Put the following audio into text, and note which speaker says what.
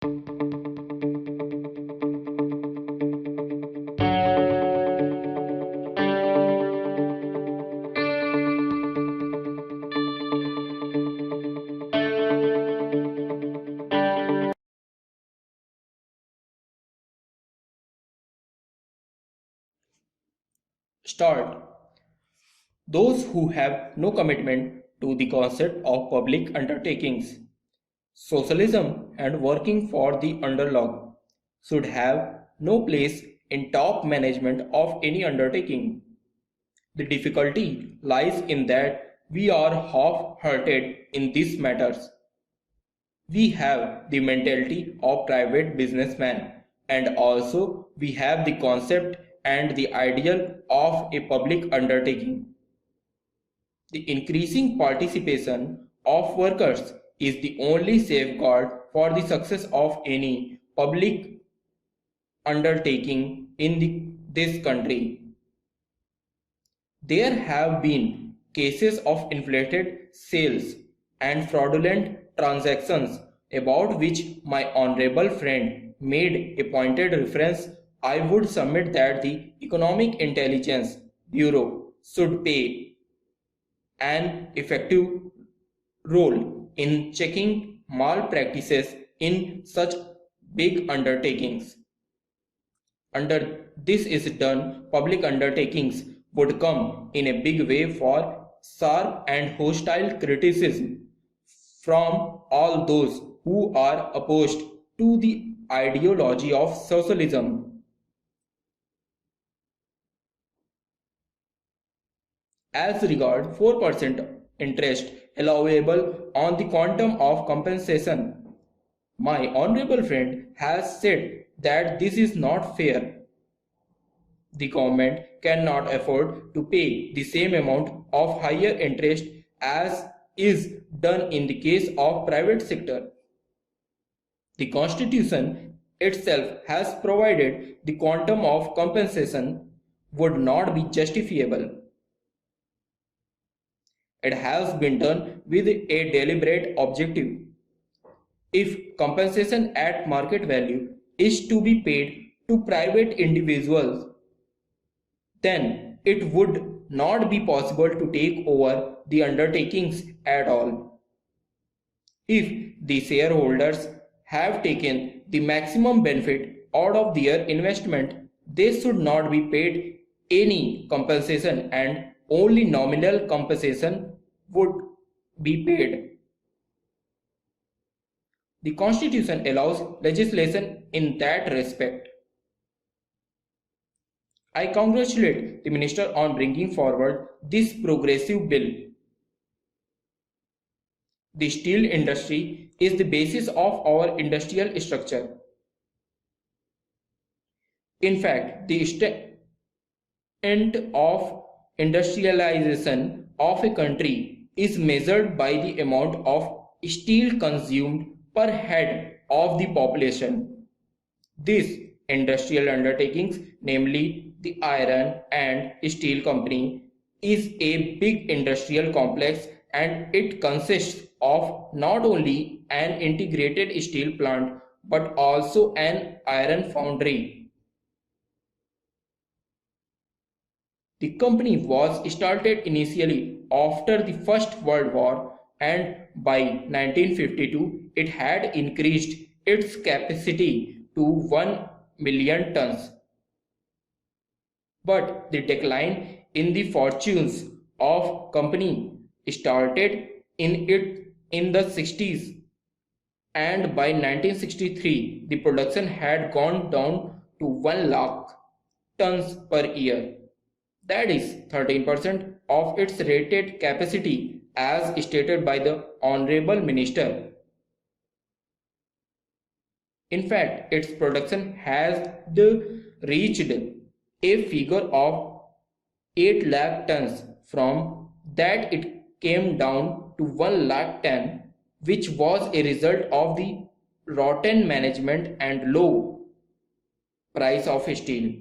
Speaker 1: Start. Those who have no commitment to the concept of public undertakings, socialism, and working for the underdog should have no place in top management of any undertaking. The difficulty lies in that we are half-hearted in these matters. We have the mentality of private businessman, and also we have the concept and the ideal of a public undertaking. The increasing participation of workers is the only safeguard for the success of any public undertaking in this country. There have been cases of inflated sales and fraudulent transactions about which my honorable friend made a pointed reference. I would submit that the Economic Intelligence Bureau should play an effective role in checking malpractices in such big undertakings. Under this is done, public undertakings would come in a big way for sharp and hostile criticism from all those who are opposed to the ideology of socialism. As regard 4% interest allowable on the quantum of compensation, my honorable friend has said that this is not fair. The government cannot afford to pay the same amount of higher interest as is done in the case of private sector. The Constitution itself has provided the quantum of compensation would not be justifiable. It has been done with a deliberate objective. If compensation at market value is to be paid to private individuals, then it would not be possible to take over the undertakings at all. If the shareholders have taken the maximum benefit out of their investment, they should not be paid any compensation and only nominal compensation would be paid. The Constitution allows legislation in that respect. I congratulate the Minister on bringing forward this progressive bill. The steel industry is the basis of our industrial structure. In fact, the extent of industrialization of a country is measured by the amount of steel consumed per head of the population. These industrial undertakings, namely the iron and steel company, is a big industrial complex, and it consists of not only an integrated steel plant but also an iron foundry. The company was started initially after the First World War, and by 1952 it had increased its capacity to 1 million tons. But the decline in the fortunes of company started in the 60s, and by 1963 the production had gone down to 1 lakh tons per year. That is 13% of its rated capacity as stated by the Honorable Minister. In fact, its production has reached a figure of 8 lakh tons. From that it came down to 1 lakh ton, which was a result of the rotten management and low price of steel.